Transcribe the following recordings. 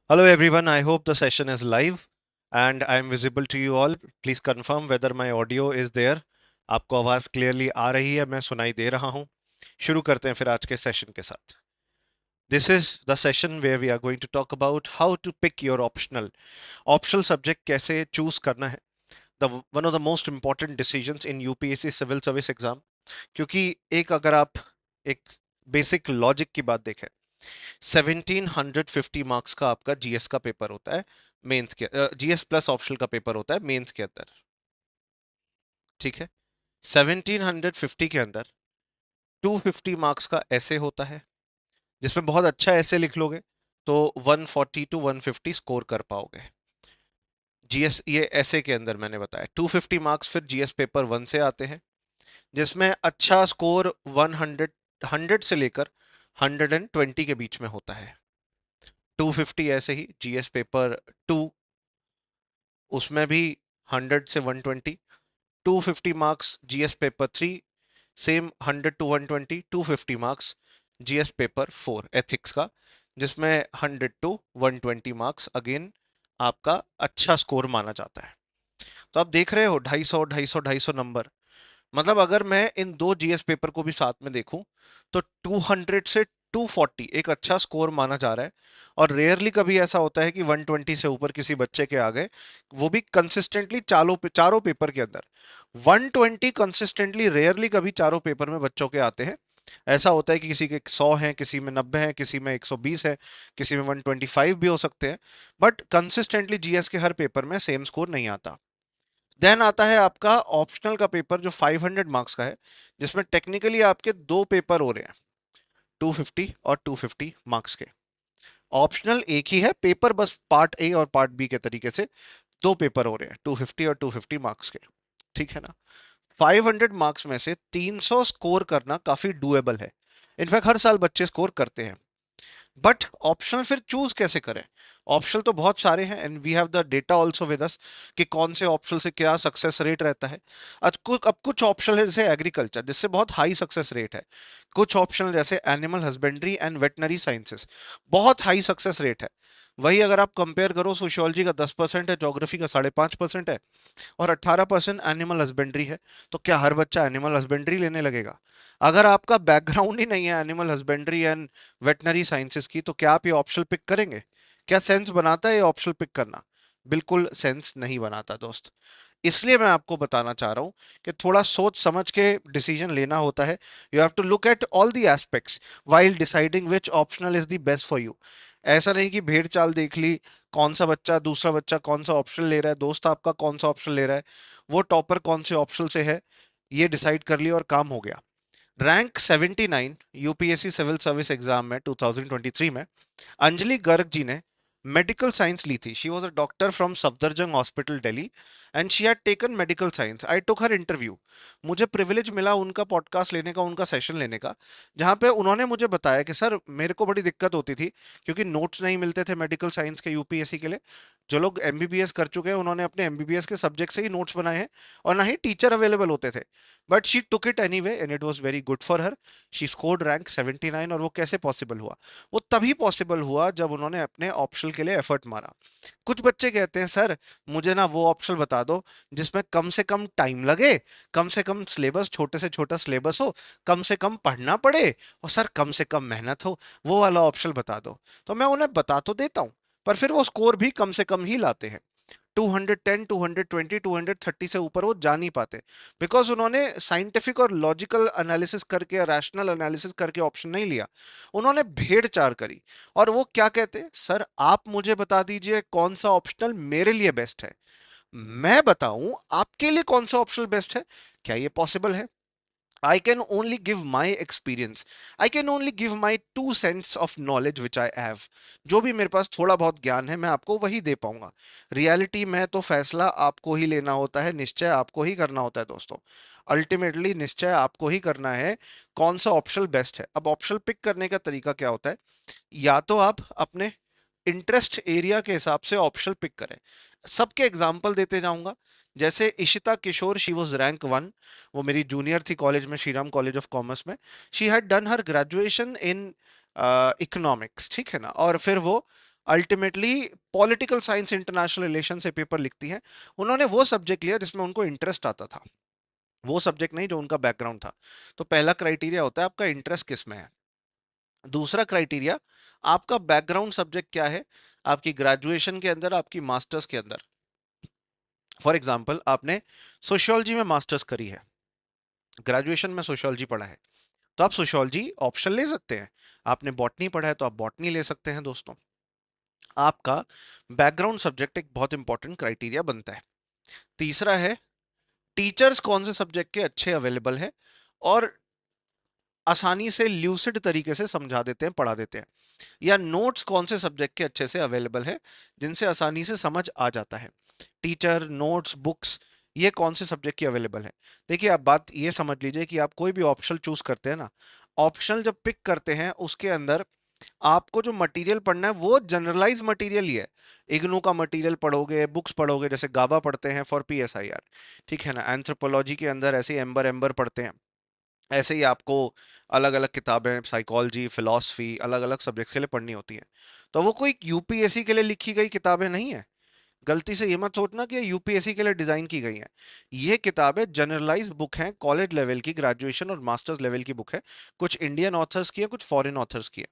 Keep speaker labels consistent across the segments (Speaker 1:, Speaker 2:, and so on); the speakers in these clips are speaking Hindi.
Speaker 1: Hello everyone, I hope the session is live and I am visible to you all. Please confirm whether my audio is there. आपको आवाज क्लियरली आ रही है, मैं सुनाई दे रहा हूं। शुरू करते हैं फिर आज के सेशन के साथ। This is the session where we are going to talk about how to pick your optional subject कैसे choose करना है। The one of the most important decisions in UPSC Civil Service exam, क्योंकि एक अगर आप एक बेसिक लॉजिक की बात देखें, 1750 मार्क्स का आपका जीएस का पेपर होता है मेंस के, जीएस प्लस ऑप्शनल का पेपर होता है मेंस के अंदर। ठीक है, 1750 के अंदर 250 मार्क्स का ऐसे होता है, जिसमें बहुत अच्छा ऐसे लिख लोगे तो 140 टू 150 स्कोर कर पाओगे। जीएस ये ऐसे के अंदर मैंने बताया 250 मार्क्स फिर जीएस पेपर 1 से आते हैं, जिसमें अच्छा स्कोर 100 से लेकर 120 के बीच में होता है। 250 ऐसे ही जीएस पेपर 2, उसमें भी 100 से 120। 250 marks GS paper 3, same 100 to 120। 250 marks GS paper 4 ethics का, जिसमें 100 टू 120 मार्क्स अगेन आपका अच्छा स्कोर माना जाता है। तो आप देख रहे हो 250 250 250 नंबर, मतलब अगर मैं इन दो जीएस पेपर को भी साथ में देखूं तो 200 से 240 एक अच्छा स्कोर माना जा रहा है। और रेयरली कभी ऐसा होता है कि 120 से ऊपर किसी बच्चे के आ गए, वो भी कंसिस्टेंटली चारों पेपर के अंदर। 120 कंसिस्टेंटली रेयरली कभी चारों पेपर में बच्चों के आते हैं। ऐसा होता है कि किसी के 100 हैं, किसी में 90 हैं, किसी में 120 है, किसी में 125 भी हो सकते हैं, बट कंसिस्टेंटली जीएस के हर पेपर में सेम स्कोर नहीं आता। देन आता है आपका ऑप्शनल का पेपर जो 500 मार्क्स का है, जिसमें टेक्निकली आपके दो पेपर हो रहे हैं, 250 और 250 मार्क्स के। ऑप्शनल एक ही है पेपर, बस पार्ट ए और पार्ट बी के तरीके से दो पेपर हो रहे हैं 250 और 250 मार्क्स के। ठीक है ना। 500 मार्क्स में से 300 स्कोर करना काफी डुएबल है। इनफैक्ट हर साल बच्चे स्कोर करते हैं। बट ऑप्शनल फिर चूज कैसे करें? ऑप्शनल तो बहुत सारे हैं and we have the data also with us कि कौन से ऑप्शनल से क्या सक्सेस रेट रहता है। अब कुछ ऑप्शनल है जैसे एग्रीकल्चर, जिससे बहुत हाई सक्सेस रेट है। कुछ ऑप्शनल जैसे animal husbandry and veterinary sciences, बहुत हाई सक्सेस रेट है। वही अगर आप कंपेयर करो, सोशियोलॉजी का 10% है, ज्योग्राफी का 5.5% है, और 18% एनिमल हस्बेंड्री है, तो क्या हर बच्चा एनिमल हस्बेंड्री लेने लगेगा? अगर आपका बैकग्राउंड ही नहीं है animal husbandry and veterinary sciences की, तो क्या आप ये ऑप्शनल पिक करेंगे? क्या सेंस बनाता है ये ऑप्शनल पिक करना? बिल्कुल सेंस नहीं बनाता दोस्त। इसलिए मैं आपको बताना चाह रहा हूं कि थोड़ा सोच समझ के डिसीजन लेना होता है। You have to look at all the aspects while deciding which optional is the best for you. ऐसा नहीं कि भेड़ चाल देख ली, कौन सा बच्चा दूसरा बच्चा कौन सा ऑप्शन ले रहा है, दोस्त आपका कौन सा ऑप्शन ले रहा है, वो टॉपर कौन से ऑप्शन से है, ये डिसाइड कर लिया और काम हो गया। Rank 79 UPSC civil service exam में 2023 में अंजलि गर्ग जी ने मेडिकल साइंस ली थी। She was a doctor from Safdarjung hospital Delhi and she had taken medical science. I took her interview. मुझे प्रिविलेज मिला उनका पॉडकास्ट लेने का, उनका सेशन लेने का, जहां पे उन्होंने मुझे बताया कि सर मेरे को बड़ी दिक्कत होती थी, क्योंकि नोट्स नहीं मिलते थे मेडिकल साइंस के यूपीएससी के लिए। जो लोग एमबीबीएस कर चुके हैं उन्होंने अपने एमबीबीएस के सब्जेक्ट से ही नोट्स बनाए हैं, और ना ही टीचर अवेलेबल होते थे। But she took it anyway and it was very good for her. She scored rank 79। और वो कैसे पॉसिबल हुआ? वो तभी पॉसिबल हुआ जब उन्होंने अपने ऑप्शनल के लिए एफर्ट मारा। कुछ बच्चे कहते हैं सर मुझे ना वो ऑप्शनल बता दो जिसमें कम से कम टाइम लगे, कम से कम सिलेबस, छोटे से छोटा सिलेबस हो, कम से कम पढ़ना पड़े, और सर कम से कम मेहनत हो, वो वाला ऑप्शनल बता दो। तो मैं उन्हें बता तो देता हूँ, पर फिर वो स्कोर भी कम से कम ही लाते हैं। 210 220 230 से ऊपर वो जा नहीं पाते, बिकॉज उन्होंने साइंटिफिक और लॉजिकल एनालिसिस करके, रैशनल एनालिसिस करके ऑप्शन नहीं लिया। उन्होंने भेड़ चाल करी। और वो क्या कहते हैं, सर आप मुझे बता दीजिए कौन सा ऑप्शनल मेरे लिए बेस्ट है, मैं बताऊं आपके लिए कौन सा ऑप्शनल बेस्ट है। क्या ये पॉसिबल है? I can only give my experience. I can only give my 2 cents of knowledge which I have. जो भी मेरे पास थोड़ा बहुत ज्ञान है मैं आपको वही दे पाऊंगा। रियलिटी में तो फैसला आपको ही लेना होता है, निश्चय आपको ही करना होता है दोस्तों। अल्टीमेटली निश्चय आपको ही करना है कौन सा ऑप्शनल बेस्ट है। अब ऑप्शनल पिक करने का तरीका क्या होता है? या तो आप अपने इंटरेस्ट एरिया के हिसाब से ऑप्शनल पिक करें। सबके एग्जाम्पल देते जाऊंगा। जैसे इशिता किशोर, शी वॉज रैंक 1। वो मेरी जूनियर थी कॉलेज में, श्रीराम कॉलेज ऑफ कॉमर्स में। She had done her graduation in economics, ठीक है ना, और फिर वो ultimately political science international relation से पेपर लिखती हैं। उन्होंने वो सब्जेक्ट लिया जिसमें उनको इंटरेस्ट आता था, वो सब्जेक्ट नहीं जो उनका बैकग्राउंड था। तो पहला क्राइटेरिया होता है आपका इंटरेस्ट किस में है। दूसरा क्राइटेरिया, आपका बैकग्राउंड सब्जेक्ट क्या है, आपकी ग्रेजुएशन के अंदर, आपकी मास्टर्स के अंदर। फॉर एग्जाम्पल आपने सोशियोलॉजी में मास्टर्स करी है, ग्रेजुएशन में सोशियोलॉजी पढ़ा है, तो आप सोशियोलॉजी ऑप्शन ले सकते हैं। आपने बॉटनी पढ़ा है तो आप बॉटनी ले सकते हैं दोस्तों। आपका बैकग्राउंड सब्जेक्ट एक बहुत इंपॉर्टेंट क्राइटेरिया बनता है। तीसरा है टीचर्स कौन से सब्जेक्ट के अच्छे अवेलेबल है और आसानी से ल्यूसिड तरीके से समझा देते हैं, पढ़ा देते हैं, या नोट्स कौन से सब्जेक्ट के अच्छे से अवेलेबल है जिनसे आसानी से समझ आ जाता है। टीचर, नोट्स, बुक्स, ये कौन से सब्जेक्ट की अवेलेबल है। देखिए आप बात ये समझ लीजिए कि आप कोई भी ऑप्शनल चूज करते हैं ना, ऑप्शनल जब पिक करते हैं उसके अंदर आपको जो मटेरियल पढ़ना है वो जनरलाइज मटेरियल ही है। इग्नू का मटेरियल पढ़ोगे, बुक्स पढ़ोगे, जैसे गाबा पढ़ते हैं फॉर पीएसआईआर, ठीक है ना, एंथ्रोपोलॉजी के अंदर ऐसे ही एम्बर एम्बर पढ़ते हैं, ऐसे ही आपको अलग अलग किताबें साइकोलॉजी, फिलॉसफी, अलग अलग सब्जेक्ट्स के लिए पढ़नी होती हैं। तो वो कोई यूपीएससी के लिए लिखी गई किताबें नहीं है। गलती से ये मत सोचना कि यूपीएससी के लिए डिजाइन की गई हैं। ये किताबें जनरलाइज्ड बुक हैं, कॉलेज लेवल की, ग्रेजुएशन और मास्टर्स लेवल की बुक है। कुछ इंडियन ऑथर्स की है, कुछ फॉरेन ऑथर्स की है।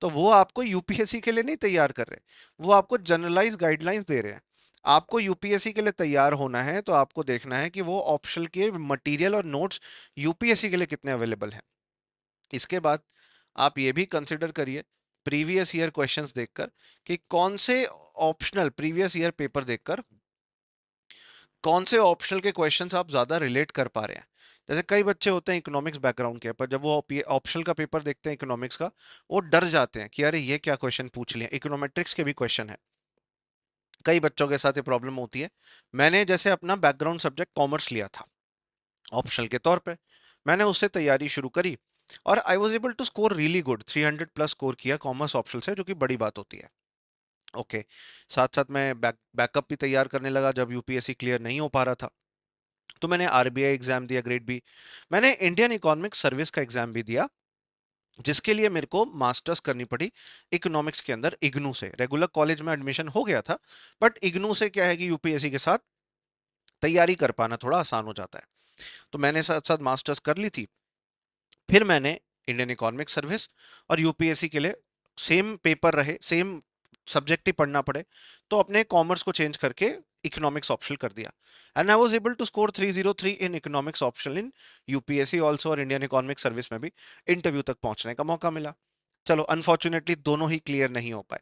Speaker 1: तो वो आपको यूपीएससी के लिए नहीं तैयार कर रहे, वो आपको जनरलाइज गाइडलाइंस दे रहे हैं। आपको यूपीएससी के लिए तैयार होना है तो आपको देखना है कि वो ऑप्शनल के मटेरियल और नोट्स यूपीएससी के लिए कितने अवेलेबल हैं। इसके बाद आप ये भी कंसिडर करिए प्रीवियस ईयर क्वेश्चंस देखकर कि कौन से ऑप्शनल प्रीवियस ईयर पेपर देखकर कौन से ऑप्शनल के क्वेश्चंस आप ज्यादा रिलेट कर पा रहे हैं। जैसे कई बच्चे होते हैं इकोनॉमिक्स बैकग्राउंड के, पर जब वो ऑप्शनल का पेपर देखते हैं इकोनॉमिक्स का, वो डर जाते हैं कि अरे ये क्या क्वेश्चन पूछ लिया। इकोनॉमेट्रिक्स के भी क्वेश्चन है, कई बच्चों के साथ ये प्रॉब्लम होती है। मैंने जैसे अपना बैकग्राउंड सब्जेक्ट कॉमर्स लिया था ऑप्शनल के तौर पे, मैंने उससे तैयारी शुरू करी और I was able to score really good, 300 plus score किया कॉमर्स ऑप्शनल से, जो कि बड़ी बात होती है। ओके, साथ साथ मैं बैकअप भी तैयार करने लगा जब यूपीएससी क्लियर नहीं हो पा रहा था। तो मैंने आरबीआई एग्जाम दिया, ग्रेड बी। मैंने इंडियन इकोनॉमिक सर्विस का एग्जाम भी दिया, जिसके लिए मेरे को मास्टर्स करनी पड़ी इकोनॉमिक्स के अंदर इग्नू से। रेगुलर कॉलेज में एडमिशन हो गया था, बट इग्नू से क्या है कि यूपीएससी के साथ तैयारी कर पाना थोड़ा आसान हो जाता है। तो मैंने साथ साथ मास्टर्स कर ली थी। फिर मैंने इंडियन इकोनॉमिक सर्विस और यूपीएससी के लिए सेम पेपर रहे, सेम सब्जेक्ट ही पढ़ना पड़े, तो अपने कॉमर्स को चेंज करके इकोनॉमिक्स ऑप्शनल कर दिया। And I was able to score 303 in economics optional in UPSC also, और इंडियन इकोनॉमिक सर्विस में भी इंटरव्यू तक पहुंचने का मौका मिला। चलो अनफॉर्चुनेटली दोनों ही क्लियर नहीं हो पाए,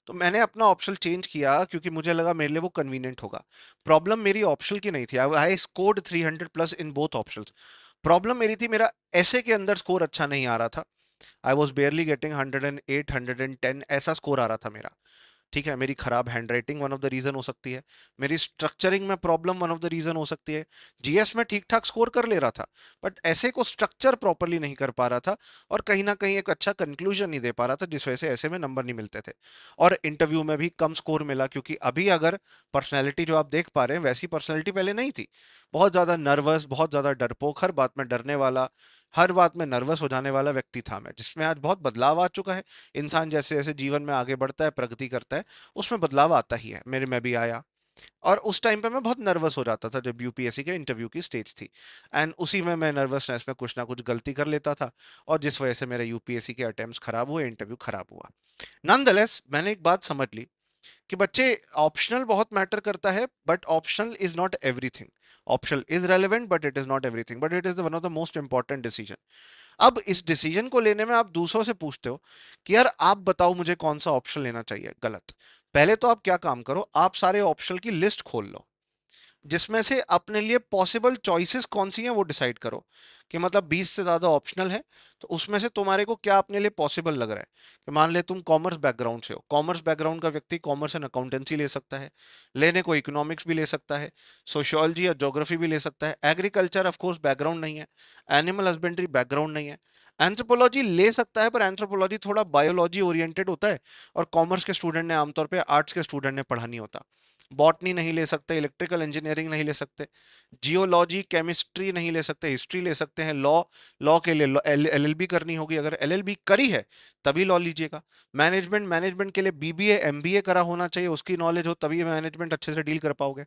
Speaker 1: तो मैंने अपना ऑप्शनल चेंज किया क्योंकि मुझे लगा मेरे लिए वो कन्वीनियंट होगा। प्रॉब्लम मेरी ऑप्शनल की नहीं थी, I scored 300 plus in both options. Problem मेरी थी मेरा ऐसे के अंदर स्कोर अच्छा नहीं आ रहा था। आई वॉज बेयरली गेटिंग 108, 110 ऐसा स्कोर आ रहा था मेरा। ठीक है, मेरी खराब handwriting one of the reason हो सकती है, मेरी स्ट्रक्चरिंग में problem one of the reason हो सकती है। जीएस में ठीक ठाक स्कोर कर ले रहा था, बट ऐसे को स्ट्रक्चर प्रॉपरली नहीं कर पा रहा था, और कहीं ना कहीं एक अच्छा कंक्लूजन नहीं दे पा रहा था, जिस वजह से ऐसे में नंबर नहीं मिलते थे। और इंटरव्यू में भी कम स्कोर मिला, क्योंकि अभी अगर पर्सनैलिटी जो आप देख पा रहे हैं वैसी पर्सनैलिटी पहले नहीं थी। बहुत ज्यादा नर्वस, बहुत ज्यादा डरपोक, हर बात में डरने वाला, हर बात में नर्वस हो जाने वाला व्यक्ति था मैं, जिसमें आज बहुत बदलाव आ चुका है। इंसान जैसे जैसे जीवन में आगे बढ़ता है, प्रगति करता है, उसमें बदलाव आता ही है, मेरे में भी आया। और उस टाइम पे मैं बहुत नर्वस हो जाता था जब यूपीएससी के इंटरव्यू की स्टेज थी, एंड उसी में मैं नर्वसनेस में कुछ ना कुछ गलती कर लेता था, और जिस वजह से मेरे यूपीएससी के अटेम्प्ट्स खराब हुए, इंटरव्यू खराब हुआ। नॉनदलेस मैंने एक बात समझ ली कि बच्चे, ऑप्शनल बहुत मैटर करता है, but optional is not everything. Optional is relevant but it is not everything, but it is one of the most important decision. अब इस डिसीजन को लेने में आप दूसरों से पूछते हो कि यार आप बताओ मुझे कौन सा ऑप्शन लेना चाहिए। गलत। पहले तो आप क्या काम करो, आप सारे ऑप्शनल की लिस्ट खोल लो, जिसमें से अपने लिए पॉसिबल चॉइसेस कौन सी हैं वो डिसाइड करो, कि मतलब 20 से ज्यादा ऑप्शनल है, तो उसमें से तुम्हारे को क्या अपने लिए पॉसिबल लग रहा है। कि मान ले तुम कॉमर्स बैकग्राउंड से हो, कॉमर्स बैकग्राउंड का व्यक्ति कॉमर्स एंड अकाउंटेंसी ले सकता है, लेने को इकोनॉमिक्स भी ले सकता है, सोशियोलॉजी या ज्योग्राफी भी ले सकता है, एग्रीकल्चर ऑफ कोर्स बैकग्राउंड नहीं है, एनिमल हस्बेंड्री बैकग्राउंड नहीं है, एंथ्रोपोलॉजी ले सकता है, पर एंथ्रोपोलॉजी थोड़ा बायोलॉजी ओरिएंटेड होता है, और कॉमर्स के स्टूडेंट ने आमतौर पर आर्ट्स के स्टूडेंट ने पढ़ा नहीं होता। बॉटनी नहीं ले सकते, इलेक्ट्रिकल इंजीनियरिंग नहीं ले सकते, जियोलॉजी केमिस्ट्री नहीं ले सकते, हिस्ट्री ले सकते हैं। लॉ, लॉ के लिए एलएलबी करनी होगी, अगर एलएलबी करी है तभी लॉ लीजिएगा। मैनेजमेंट, मैनेजमेंट के लिए बीबीए एमबीए करा होना चाहिए, उसकी नॉलेज हो तभी मैनेजमेंट अच्छे से डील कर पाओगे।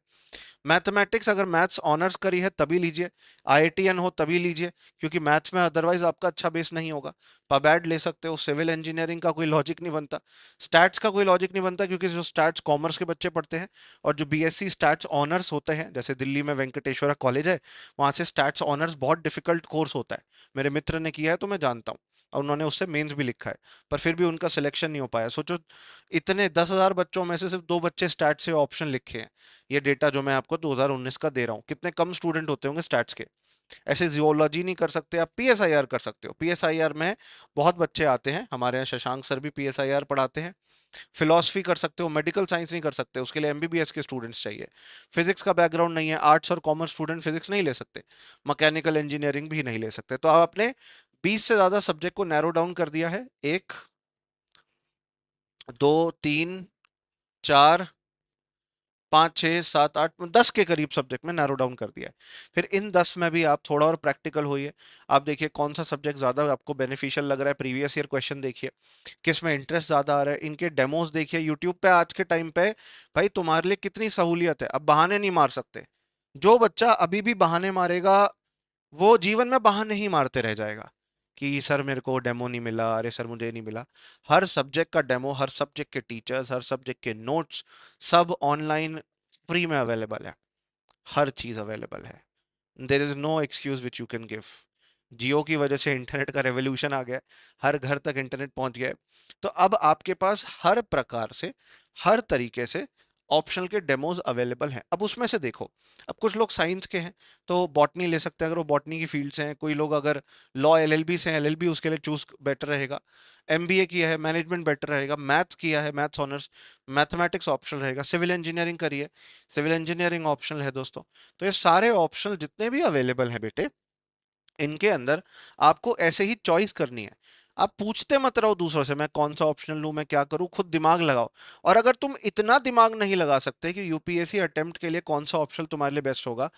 Speaker 1: मैथमेटिक्स, अगर मैथ्स ऑनर्स करी है तभी लीजिए, आईआईटीएन हो तभी लीजिए, क्योंकि मैथ्स में अदरवाइज आपका अच्छा बेस नहीं होगा। पबैड ले सकते हो। सिविल इंजीनियरिंग का कोई लॉजिक नहीं बनता, स्टैट्स का कोई लॉजिक नहीं बनता, क्योंकि जो स्टैट्स कॉमर्स के बच्चे पढ़ते हैं, और जो बीएससी स्टैट्स ऑनर्स होते हैं, जैसे दिल्ली में वेंकटेश्वरा कॉलेज है, वहां से स्टैट्स ऑनर्स बहुत डिफिकल्ट कोर्स होता है। मेरे मित्र ने किया है तो मैं जानता हूँ, और उन्होंने उससे मेंस भी लिखा है, पर फिर भी उनका सिलेक्शन नहीं हो पाया। सोचो, इतने 10,000 बच्चों में से सिर्फ 2 बच्चे स्टैट से ऑप्शन लिखे हैं। ये डेटा जो मैं आपको 2019 का दे रहा हूँ, कितने कम स्टूडेंट होते होंगे स्टैट्स के। ऐसे जियोलॉजी नहीं कर सकते आप, पीएसआईआर कर सकते हो। पीएसआईआर में बहुत बच्चे आते हैं, हमारे यहाँ शशांक सर भी पीएसआईआर पढ़ाते हैं। फिलोसफी कर सकते हो, मेडिकल साइंस नहीं कर सकते, उसके लिए एमबीबीएस के स्टूडेंट्स चाहिए। फिजिक्स का बैकग्राउंड नहीं है, आर्ट्स और कॉमर्स स्टूडेंट फिजिक्स नहीं ले सकते, मैकेनिकल इंजीनियरिंग भी नहीं ले सकते। तो आप अपने 20 से ज्यादा सब्जेक्ट को नैरो डाउन कर दिया है। 1, 2, 3, 4, 5, 6, 7, 8, 10 के करीब सब्जेक्ट में नैरो डाउन कर दिया है। फिर इन 10 में भी आप थोड़ा और प्रैक्टिकल होइए। आप देखिए कौन सा सब्जेक्ट ज्यादा आपको बेनिफिशियल लग रहा है, प्रीवियस ईयर क्वेश्चन देखिए, किस में इंटरेस्ट ज्यादा आ रहा है, इनके डेमोज देखिए यूट्यूब पे। आज के टाइम पे भाई तुम्हारे लिए कितनी सहूलियत है, अब बहाने नहीं मार सकते। जो बच्चा अभी भी बहाने मारेगा, वो जीवन में बहाने ही मारते रह जाएगा कि सर मेरे को डेमो नहीं मिला, अरे सर मुझे नहीं मिला। हर सब्जेक्ट का डेमो, हर सब्जेक्ट के टीचर्स, हर सब्जेक्ट के नोट्स, सब ऑनलाइन फ्री में अवेलेबल है। हर चीज अवेलेबल है। There is no excuse which you can give. Jio की वजह से इंटरनेट का रेवोल्यूशन आ गया है, हर घर तक इंटरनेट पहुंच गया है। तो अब आपके पास हर प्रकार से, हर तरीके से ऑप्शनल के डेमोज अवेलेबल हैं। अब उसमें से देखो, अब कुछ लोग साइंस के हैं तो बॉटनी ले सकते हैं, अगर वो बॉटनी की फील्ड से हैं। कोई लोग अगर लॉ एलएलबी से हैं, एलएलबी उसके लिए चूज बेटर रहेगा। एमबीए किया है, मैनेजमेंट बेटर रहेगा। मैथ्स किया है, मैथ्स ऑनर्स, मैथमेटिक्स ऑप्शनल रहेगा। सिविल इंजीनियरिंग करिए, सिविल इंजीनियरिंग ऑप्शनल है दोस्तों। तो ये सारे ऑप्शनल जितने भी अवेलेबल हैं बेटे, इनके अंदर आपको ऐसे ही चॉइस करनी है। आप पूछते मत रहो दूसरों से मैं कौन सा ऑप्शनल लूं, मैं क्या करूं, खुद दिमाग लगाओ। और अगर तुम इतना दिमाग नहीं लगा सकते कि यूपीएससी अटेम्प्ट के लिए कौन सा ऑप्शनल तुम्हारे लिए बेस्ट होगा,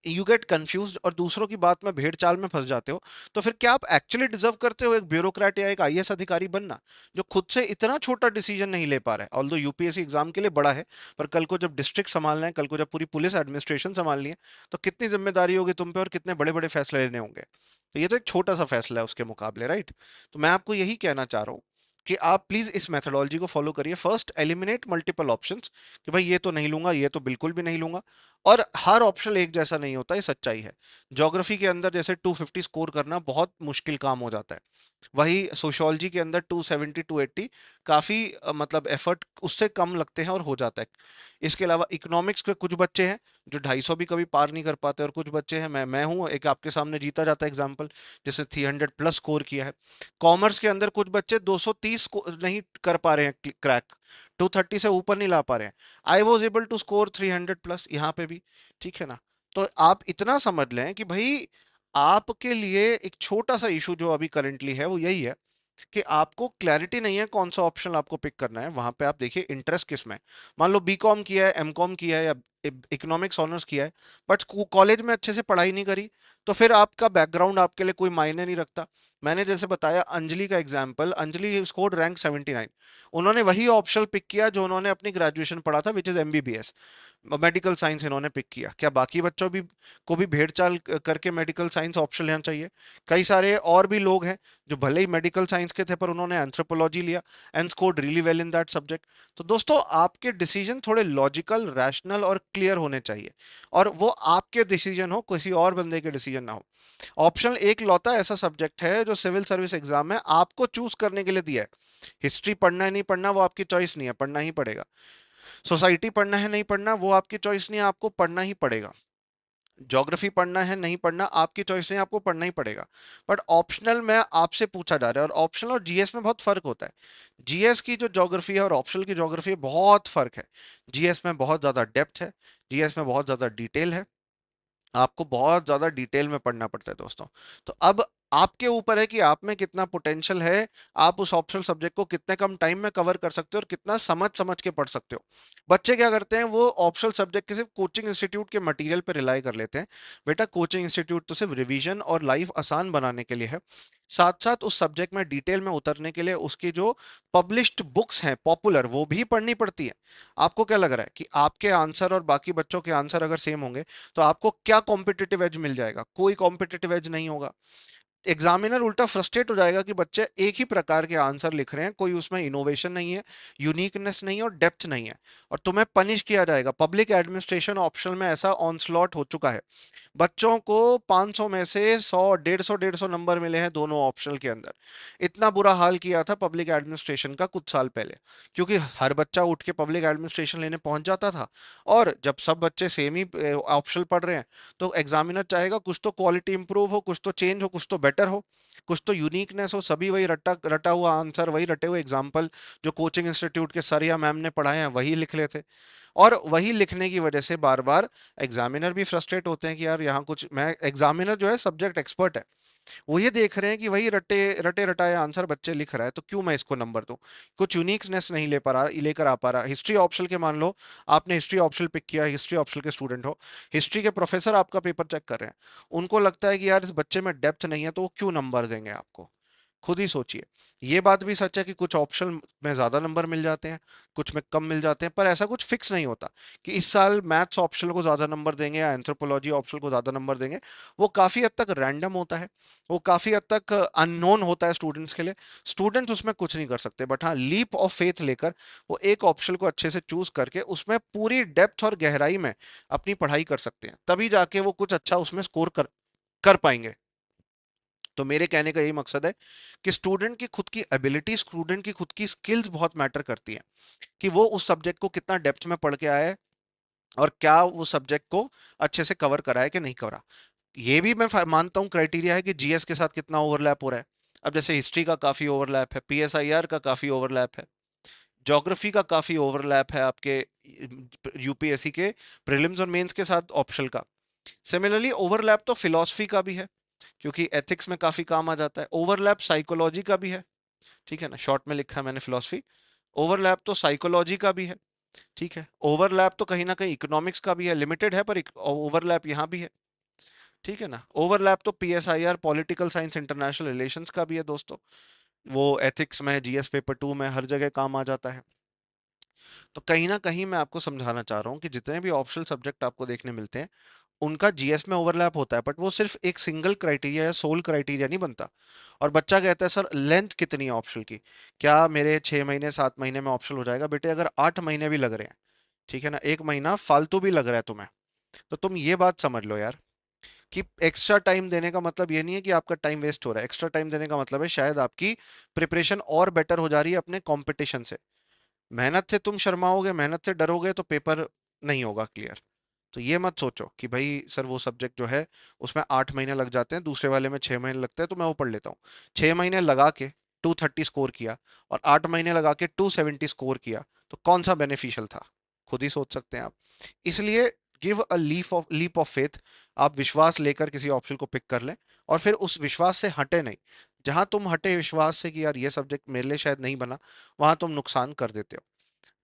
Speaker 1: यू गेट कंफ्यूज और दूसरों की बात में भेड़ चाल में फंस जाते हो, तो फिर क्या आप एक्चुअली डिजर्व करते हो एक ब्यूरोक्रेट या एक आईएएस अधिकारी बनना, जो खुद से इतना छोटा डिसीजन नहीं ले पा रहा है? ऑल्दो यूपीएससी एग्जाम के लिए बड़ा है, पर कल को जब डिस्ट्रिक्ट संभालना है, कल को जब पूरी पुलिस एडमिनिस्ट्रेशन संभालनी है, तो कितनी जिम्मेदारी होगी तुम पे और कितने बड़े बड़े फैसले लेने होंगे। तो ये तो एक छोटा सा फैसला है उसके मुकाबले, राइट? तो मैं आपको यही कहना चाह रहा हूँ कि आप प्लीज इस मेथोडोलॉजी को फॉलो करिए। फर्स्ट, एलिमिनेट मल्टीपल ऑप्शंस, कि भाई ये तो नहीं लूंगा, ये तो बिल्कुल भी नहीं लूंगा। और हर ऑप्शन एक जैसा नहीं होता, ये सच्चाई है। ज्योग्राफी के अंदर जैसे 250 स्कोर करना बहुत मुश्किल काम हो जाता है, वही सोशियोलॉजी के अंदर 270 280 काफी मतलब एफर्ट उससे कम लगते हैं और हो जाता है। इसके अलावा इकोनॉमिक्स के कुछ बच्चे हैं जो 250 भी कभी पार नहीं कर पाते, और कुछ बच्चे हैं, मैं हूं एक आपके सामने जीता जाता एग्जाम्पल, जिसे 300 प्लस स्कोर किया है। कॉमर्स के अंदर कुछ बच्चे 230 नहीं कर पा रहे हैं क्रैक, 230 से ऊपर नहीं ला पा रहे हैं। I was able to score 300 plus यहाँ पे भी, ठीक है ना? तो आप इतना समझ लें कि भाई आपके लिए एक छोटा सा इशू जो अभी करंटली है वो यही है कि आपको क्लैरिटी नहीं है कौन सा ऑप्शन आपको पिक करना है। वहां पे आप देखिए इंटरेस्ट किस में है। मान लो बीकॉम किया है, एमकॉम किया है, या इकोनॉमिक्स ऑनर्स किया है, बट कॉलेज में अच्छे से पढ़ाई नहीं करी, तो फिर आपका बैकग्राउंड आपके लिए कोई मायने नहीं रखता। मैंने जैसे बताया अंजलि का एग्जाम्पल, अंजलि स्कोर्ड रैंक 79, उन्होंने वही ऑप्शन पिक किया जो उन्होंने अपनी ग्रेजुएशन पढ़ा था, which is MBBS, medical science इन्होंने पिक किया। क्या बाकी बच्चों भी को भी भेड़ चाल करके मेडिकल साइंस ऑप्शन लेना चाहिए? कई सारे और भी लोग हैं जो भले ही मेडिकल साइंस के थे पर उन्होंने एंथ्रोपोलॉजी लिया and scored really well in that subject. तो दोस्तों आपके डिसीजन थोड़े लॉजिकल, रैशनल और क्लियर होने चाहिए, और वो आपके डिसीजन हो, किसी और बंदे के डिसीजन ना हो। ऑप्शनल एक लौता ऐसा सब्जेक्ट है जो सिविल सर्विस एग्जाम में आपको चूज करने के लिए दिया है। हिस्ट्री पढ़ना है नहीं पढ़ना वो आपकी चॉइस नहीं है, पढ़ना ही पड़ेगा। सोसाइटी पढ़ना है नहीं पढ़ना वो आपकी चॉइस नहीं है, आपको पढ़ना ही पड़ेगा। ज्योग्राफी पढ़ना है नहीं पढ़ना आपकी चॉइस नहीं, आपको पढ़ना ही पड़ेगा। बट ऑप्शनल में आपसे पूछा जा रहा है, और ऑप्शनल और जीएस में बहुत फर्क होता है। जीएस की जो ज्योग्राफी है और ऑप्शनल की ज्योग्राफी है, बहुत फर्क है। जीएस में बहुत ज्यादा डेप्थ है, जीएस में बहुत ज्यादा डिटेल है, आपको बहुत ज्यादा डिटेल में पढ़ना पड़ता है दोस्तों। तो अब आपके ऊपर है कि आप में कितना पोटेंशियल है, आप उस ऑप्शनल सब्जेक्ट को कितने कम टाइम में कवर कर सकते हो और कितना समझ समझ के पढ़ सकते हो। बच्चे क्या करते हैं, वो ऑप्शनल सब्जेक्ट के सिर्फ कोचिंग इंस्टीट्यूट के मटेरियल पर रिलाई कर लेते हैं। बेटा कोचिंग इंस्टीट्यूट तो सिर्फ रिवीजन और लाइफ आसान बनाने के लिए है, साथ साथ उस सब्जेक्ट में डिटेल में उतरने के लिए उसकी जो पब्लिश्ड बुक्स हैं पॉपुलर, वो भी पढ़नी पड़ती है। आपको क्या लग रहा है कि आपके आंसर और बाकी बच्चों के आंसर अगर सेम होंगे तो आपको क्या कॉम्पिटिटिव एज मिल जाएगा? कोई कॉम्पिटिटिव एज नहीं होगा। एग्जामिनर उल्टा फ्रस्ट्रेट हो जाएगा कि बच्चे एक ही प्रकार के आंसर लिख रहे हैं, कोई उसमें इनोवेशन नहीं है, यूनिकनेस नहीं है और डेप्थ नहीं है, और तुम्हें पनिश किया जाएगा। पब्लिक एडमिनिस्ट्रेशन ऑप्शनल में ऐसा ऑनस्लॉट हो चुका है, बच्चों को 500 में से 100 150 नंबर मिले हैं दोनों ऑप्शनल के अंदर। इतना बुरा हाल किया था पब्लिक एडमिनिस्ट्रेशन का कुछ साल पहले, क्योंकि हर बच्चा उठ के पब्लिक एडमिनिस्ट्रेशन लेने पहुंच जाता था। और जब सब बच्चे सेम ही ऑप्शनल पढ़ रहे हैं तो एग्जामिनर चाहेगा कुछ तो क्वालिटी इंप्रूव हो, कुछ तो चेंज हो, कुछ तो बेटर हो, कुछ तो यूनिकनेस हो। सभी वही रटा रटा हुआ आंसर, वही रटे हुए एग्जाम्पल जो कोचिंग इंस्टीट्यूट के सर या मैम ने पढ़ाए हैं वही लिख लेते। और वही लिखने की वजह से बार बार एग्जामिनर भी फ्रस्ट्रेट होते हैं कि यार यहाँ कुछ, मैं एग्जामिनर जो है सब्जेक्ट एक्सपर्ट है, वो ये देख रहे हैं कि वही रटे रटे रटाए आंसर बच्चे लिख रहा है, तो क्यों मैं इसको नंबर दूं? कुछ यूनिकनेस नहीं लेकर आ पा रहा। हिस्ट्री ऑप्शनल के मान लो आपने हिस्ट्री ऑप्शनल पिक किया, हिस्ट्री ऑप्शनल के स्टूडेंट हो, हिस्ट्री के प्रोफेसर आपका पेपर चेक कर रहे हैं, उनको लगता है कि यार इस बच्चे में डेप्थ नहीं है, तो वो क्यों नंबर देंगे आपको? खुद ही सोचिए। ये बात भी सच है कि कुछ ऑप्शन में ज्यादा नंबर मिल जाते हैं, कुछ में कम मिल जाते हैं, पर ऐसा कुछ फिक्स नहीं होता कि इस साल मैथ्स ऑप्शनल को ज्यादा नंबर देंगे या एंथ्रोपोलॉजी ऑप्शनल को ज्यादा नंबर देंगे। वो काफी हद तक रैंडम होता है, वो काफी हद तक अननोन होता है स्टूडेंट्स के लिए। स्टूडेंट्स उसमें कुछ नहीं कर सकते, बट हाँ लीप ऑफ फेथ लेकर वो एक ऑप्शन को अच्छे से चूज करके उसमें पूरी डेप्थ और गहराई में अपनी पढ़ाई कर सकते हैं, तभी जाके वो कुछ अच्छा उसमें स्कोर कर पाएंगे। तो मेरे कहने का यही मकसद है कि स्टूडेंट की खुद की एबिलिटी, स्टूडेंट की खुद की स्किल्स बहुत मैटर करती है, कि वो उस सब्जेक्ट को कितना डेप्थ में पढ़ के आया है और क्या वो सब्जेक्ट को अच्छे से कवर करा है कि नहीं करा। ये भी मैं मानता हूं क्राइटेरिया है कि जीएस के साथ कितना ओवरलैप हो रहा है। अब जैसे हिस्ट्री का काफी ओवरलैप है, पीएसआईआर का काफी ओवरलैप है, ज्योग्राफी का काफी ओवरलैप है आपके यूपीएससी के प्रीलिम्स और मेंस के साथ ऑप्शनल का। सिमिलरली ओवरलैप तो फिलॉसफी का भी है, क्योंकि एथिक्स में काफी काम आ जाता है। ओवरलैप साइकोलॉजी का भी है, ठीक है ना, शॉर्ट में लिखा है मैंने फिलॉसफी। ओवरलैप तो साइकोलॉजी का भी है, ठीक है। ओवरलैप तो कहीं ना कहीं इकोनॉमिक्स का भी है, लिमिटेड है पर ओवरलैप यहाँ भी है, ठीक है ना। ओवरलैप तो PSIR political science international relations का भी है दोस्तों, वो एथिक्स में, जीएस पेपर 2 में हर जगह काम आ जाता है। तो कहीं ना कहीं मैं आपको समझाना चाह रहा हूँ कि जितने भी ऑप्शनल सब्जेक्ट आपको देखने मिलते हैं उनका जीएस में ओवरलैप होता है, बट वो सिर्फ एक सिंगल क्राइटेरिया या सोल क्राइटेरिया नहीं बनता। और बच्चा कहता है सर लेंथ कितनी है ऑप्शनल की, क्या मेरे 6 महीने 7 महीने में ऑप्शनल हो जाएगा? बेटे अगर 8 महीने भी लग रहे हैं, ठीक है ना, एक महीना फालतू भी लग रहा है तुम्हें, तो तुम ये बात समझ लो यार कि एक्स्ट्रा टाइम देने का मतलब ये नहीं है कि आपका टाइम वेस्ट हो रहा है। एक्स्ट्रा टाइम देने का मतलब है शायद आपकी प्रिपरेशन और बेटर हो जा रही है अपने कंपटीशन से। मेहनत से तुम शर्माओगे, मेहनत से डरोगे तो पेपर नहीं होगा क्लियर। तो ये मत सोचो कि भाई सर वो सब्जेक्ट जो है उसमें 8 महीने लग जाते हैं, दूसरे वाले में 6 महीने लगते हैं तो मैं वो पढ़ लेता हूँ। 6 महीने लगा के 230 स्कोर किया और 8 महीने लगा के 270 स्कोर किया, तो कौन सा बेनिफिशियल था? खुद ही सोच सकते हैं आप। इसलिए give a leap of faith. आप विश्वास लेकर किसी ऑप्शन को पिक कर लें और फिर उस विश्वास से हटे नहीं। जहां तुम हटे विश्वास से कि यार ये सब्जेक्ट मेरे लिए शायद नहीं बना, वहां तुम नुकसान कर देते हो।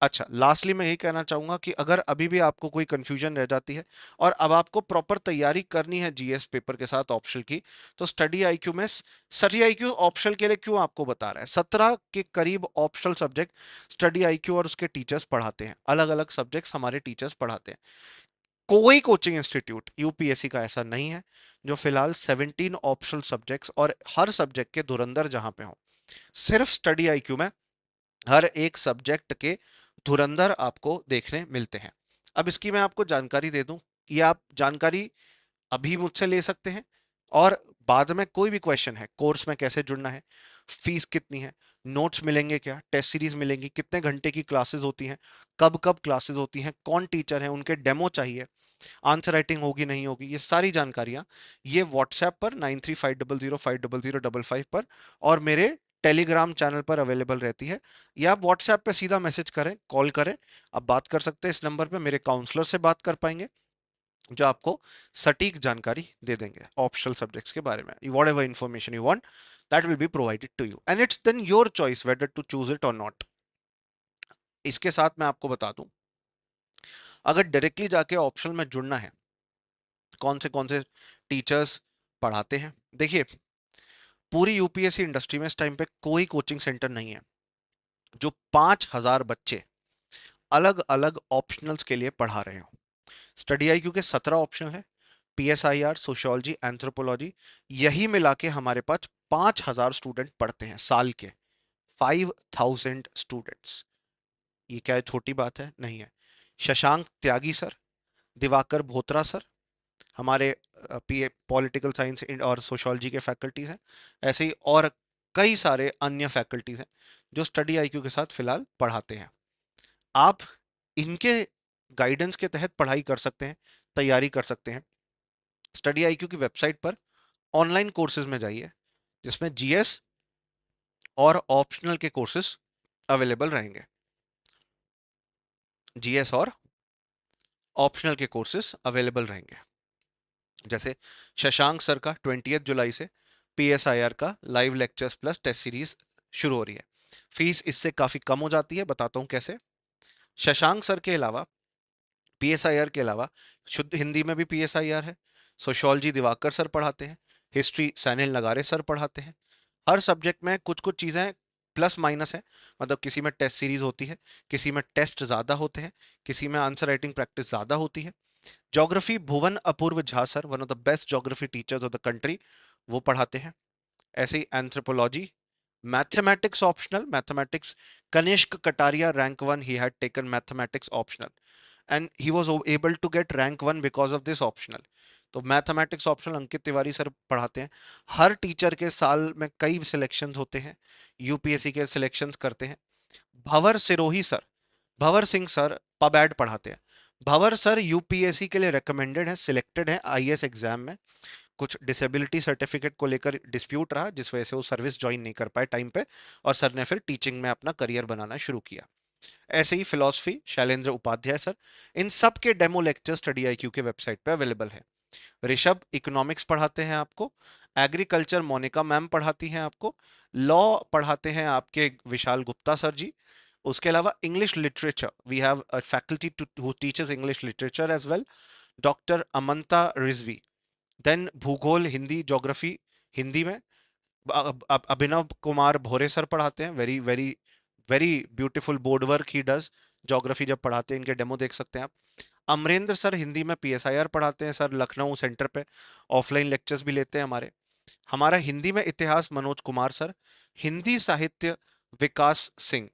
Speaker 1: अच्छा, लास्टली मैं यही कहना चाहूंगा कि अगर अभी भी आपको कोई कंफ्यूजन रह जाती है और अब आपको प्रॉपर तैयारी करनी है जीएस पेपर के साथ ऑप्शनल की, तो स्टडी आईक्यू में, स्टडी आईक्यू ऑप्शनल के लिए क्यों आपको बता रहा है, 17 के करीब ऑप्शनल सब्जेक्ट स्टडी आईक्यू और उसके टीचर्स पढ़ाते हैं, अलग अलग सब्जेक्ट्स हमारे टीचर्स पढ़ाते हैं। कोई कोचिंग इंस्टीट्यूट यूपीएससी का ऐसा नहीं है जो फिलहाल 17 ऑप्शनल सब्जेक्ट्स और हर सब्जेक्ट के धुरंधर जहां पे हो। सिर्फ स्टडी आईक्यू में हर एक सब्जेक्ट के धुरंधर आपको देखने मिलते हैं। अब इसकी मैं आपको जानकारी दे दूं, ये आप जानकारी अभी मुझसे ले सकते हैं, और बाद में कोई भी क्वेश्चन है, कोर्स में कैसे जुड़ना है, फीस कितनी है, नोट्स मिलेंगे क्या, टेस्ट सीरीज मिलेंगी, कितने घंटे की क्लासेस होती हैं, कब कब क्लासेस होती हैं, कौन टीचर है, उनके डेमो चाहिए, आंसर राइटिंग होगी नहीं होगी, ये सारी जानकारियां ये व्हाट्सएप पर 9350050055 पर और मेरे टेलीग्राम चैनल पर अवेलेबल रहती है। या आप व्हाट्सएप पे सीधा मैसेज करें, कॉल करें, आप बात कर सकते हैं इस नंबर पे, मेरे काउंसलर से बात कर पाएंगे। जो आपको सटीक जानकारी दे देंगे ऑप्शनल सब्जेक्ट्स के बारे में। Whatever information you want that will be provided to you and it's then your choice whether to choose it or not. इसके साथ मैं आपको बता दूं, अगर डायरेक्टली जाके ऑप्शनल में जुड़ना है, कौन से टीचर्स पढ़ाते हैं, देखिए पूरी यूपीएससी इंडस्ट्री में इस टाइम पे कोई कोचिंग सेंटर नहीं है जो 5,000 बच्चे अलग अलग ऑप्शनल्स के लिए पढ़ा रहे हो। स्टडी आईक्यू के 17 ऑप्शनल है, पीएसआईआर, सोशियोलॉजी, एंथ्रोपोलॉजी, यही मिला के हमारे पास 5,000 स्टूडेंट पढ़ते हैं साल के। 5,000 स्टूडेंट्स, ये क्या है, छोटी बात है? नहीं है। शशांक त्यागी सर, दिवाकर भोत्रा सर, हमारे पीए पॉलिटिकल साइंस और सोशियोलॉजी के फैकल्टीज हैं। ऐसे ही और कई सारे अन्य फैकल्टीज हैं जो स्टडी आईक्यू के साथ फिलहाल पढ़ाते हैं। आप इनके गाइडेंस के तहत पढ़ाई कर सकते हैं, तैयारी कर सकते हैं। स्टडी आईक्यू की वेबसाइट पर ऑनलाइन कोर्सेज में जाइए जिसमें जीएस और ऑप्शनल के कोर्सेज अवेलेबल रहेंगे। जीएस और ऑप्शनल के कोर्सेज अवेलेबल रहेंगे। जैसे शशांक सर का 20 जुलाई से पीएसआईआर का live lectures plus test series शुरू हो रही है। फीस इससे काफी कम हो जाती है, बताता हूं कैसे। शशांक सर के अलावा, पीएसआईआर के अलावा शुद्ध हिंदी में भी पीएसआईआर है, सोशियोलॉजी दिवाकर सर पढ़ाते हैं, हिस्ट्री सैनिल नगारे सर पढ़ाते हैं। हर सब्जेक्ट में कुछ कुछ चीजें प्लस माइनस है, मतलब किसी में टेस्ट सीरीज होती है, किसी में टेस्ट ज्यादा होते हैं, किसी में आंसर राइटिंग प्रैक्टिस ज्यादा होती है। Geography Bhuvan Apoorva Jha sir, one of the best geography teachers of the country, वो पढ़ाते हैं। ऐसे ही anthropology, mathematics optional, mathematics Kanishak Kataria rank 1, he had taken mathematics optional and he was able to get rank 1 because of this optional. तो mathematics optional Ankit Tiwari sir पढ़ाते हैं। हर टीचर के साल में कई सिलेक्शंस होते हैं, यूपीएससी के सिलेक्शंस करते हैं। भंवर Sirohi sir, Bhanwar Singh sir pub add पढ़ाते हैं। भंवर सर यूपीएससी के लिए रिकमेंडेड है, सिलेक्टेड है आईएएस एग्जाम में। कुछ डिसेबिलिटी सर्टिफिकेट को लेकर डिस्प्यूट रहा जिस वजह से वो सर्विस ज्वाइन नहीं कर पाए टाइम पे, और सर ने फिर टीचिंग में अपना करियर बनाना शुरू किया। ऐसे ही फिलोसफी शैलेंद्र उपाध्याय सर, इन सब के डेमो लेक्चर स्टडी आईक्यू के वेबसाइट पे अवेलेबल है। ऋषभ इकोनॉमिक्स पढ़ाते हैं आपको, एग्रीकल्चर मोनिका मैम पढ़ाती हैं आपको, लॉ पढ़ाते हैं आपके विशाल गुप्ता सर जी। उसके अलावा English literature we have a faculty too who teaches English literature as well, doctor Amanta Rizvi. Then भूगोल, हिंदी, ज्योग्राफी हिंदी में अभिनव कुमार भोरे सर पढ़ाते हैं। Very very very beautiful board work he does. Geography जब पढ़ाते हैं, इनके डेमो देख सकते हैं आप। अमरेंद्र सर हिंदी में पीएसआईआर पढ़ाते हैं सर, लखनऊ सेंटर पे ऑफलाइन लेक्चर्स भी लेते हैं हमारे। हमारा हिंदी में इतिहास मनोज कुमार सर, हिंदी साहित्य विकास सिंह।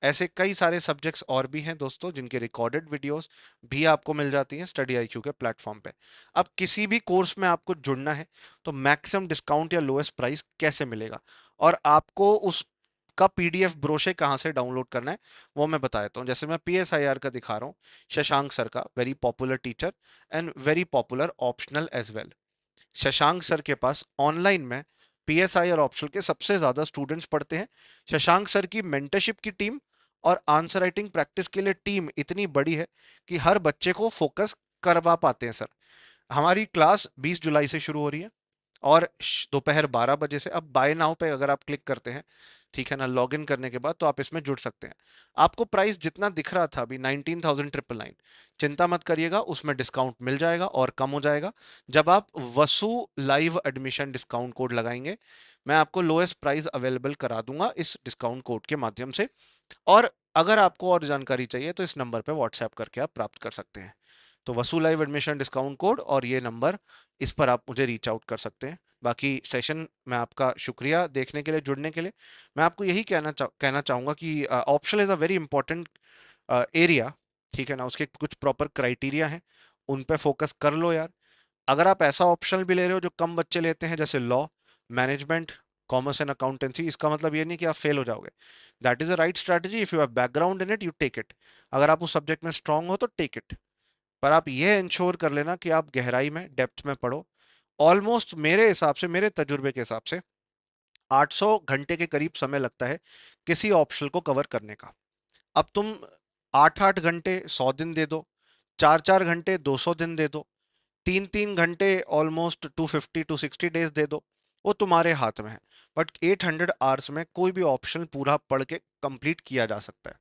Speaker 1: ऐसे कई सारे सब्जेक्ट्स और भी हैं दोस्तों जिनके रिकॉर्डेड वीडियोस भी आपको मिल जाती हैं स्टडी आईक्यू के प्लेटफॉर्म पे। अब किसी भी कोर्स में आपको जुड़ना है तो मैक्सिमम डिस्काउंट या लोएस्ट प्राइस कैसे मिलेगा और आपको उस का पीडीएफ ब्रोशर कहाँ से डाउनलोड करना है वो मैं बता देता हूँ। जैसे मैं पीएसआईआर का दिखा रहा हूँ, शशांक सर का, very popular teacher and very popular optional as well. Shashank sir के पास ऑनलाइन में पीएसआई और ऑप्शनल के सबसे ज्यादा स्टूडेंट्स पढ़ते हैं। शशांक सर की मेंटरशिप की टीम और आंसर राइटिंग प्रैक्टिस के लिए टीम इतनी बड़ी है कि हर बच्चे को फोकस करवा पाते हैं सर। हमारी क्लास 20 जुलाई से शुरू हो रही है और दोपहर 12 बजे से। अब बाय नाउ पे अगर आप क्लिक करते हैं, ठीक है ना, लॉग इन करने के बाद, तो आप इसमें जुड़ सकते हैं। आपको प्राइस जितना दिख रहा था अभी 19,999, चिंता मत करिएगा, उसमें डिस्काउंट मिल जाएगा और कम हो जाएगा जब आप वसु लाइव एडमिशन डिस्काउंट कोड लगाएंगे। मैं आपको लोएस्ट प्राइस अवेलेबल करा दूंगा इस डिस्काउंट कोड के माध्यम से। और अगर आपको और जानकारी चाहिए तो इस नंबर पर व्हाट्सएप करके आप प्राप्त कर सकते हैं। तो वसु लाइव एडमिशन डिस्काउंट कोड और ये नंबर, इस पर आप मुझे रीच आउट कर सकते हैं। बाकी सेशन में आपका शुक्रिया देखने के लिए, जुड़ने के लिए। मैं आपको यही कहना चाहूंगा कि optional is a very important area, ठीक है ना, उसके कुछ प्रॉपर क्राइटेरिया हैं, उन पे फोकस कर लो यार। अगर आप ऐसा ऑप्शनल भी ले रहे हो जो कम बच्चे लेते हैं, जैसे law, management, commerce and accountancy, इसका मतलब ये नहीं कि आप फेल हो जाओगे। That is the right strategy, if you have background in it you take it. अगर आप उस सब्जेक्ट में स्ट्रांग हो तो टेक इट, पर आप ये इंश्योर कर लेना कि आप गहराई में, डेप्थ में पढ़ो। ऑलमोस्ट मेरे हिसाब से, मेरे तजुर्बे के हिसाब से 800 घंटे के करीब समय लगता है किसी ऑप्शनल को कवर करने का। अब तुम 8-8 घंटे 100 दिन दे दो, 4-4 घंटे 200 दिन दे दो, 3 घंटे ऑलमोस्ट 250 to 60 डेज दे दो, वो तुम्हारे हाथ में है। बट 800 आवर्स में कोई भी ऑप्शन पूरा पढ़ के कंप्लीट किया जा सकता है।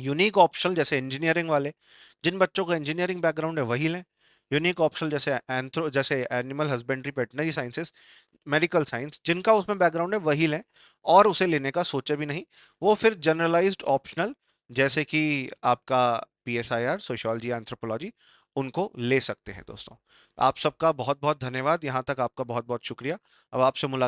Speaker 1: यूनिक ऑप्शनल जैसे इंजीनियरिंग वाले, जिन बच्चों का इंजीनियरिंग बैकग्राउंड है वही लें। यूनिक ऑप्शनल जैसे एंथ्रो, जैसे animal husbandry, veterinary sciences, medical science, जिनका उसमें बैकग्राउंड है वही लें, और उसे लेने का सोचे भी नहीं। वो फिर जनरलाइज्ड ऑप्शनल जैसे कि आपका PSIR, सोशियोलॉजी, एंथ्रोपोलॉजी, उनको ले सकते हैं दोस्तों। आप सबका बहुत बहुत धन्यवाद, यहाँ तक आपका बहुत बहुत शुक्रिया। अब आपसे मुलाकात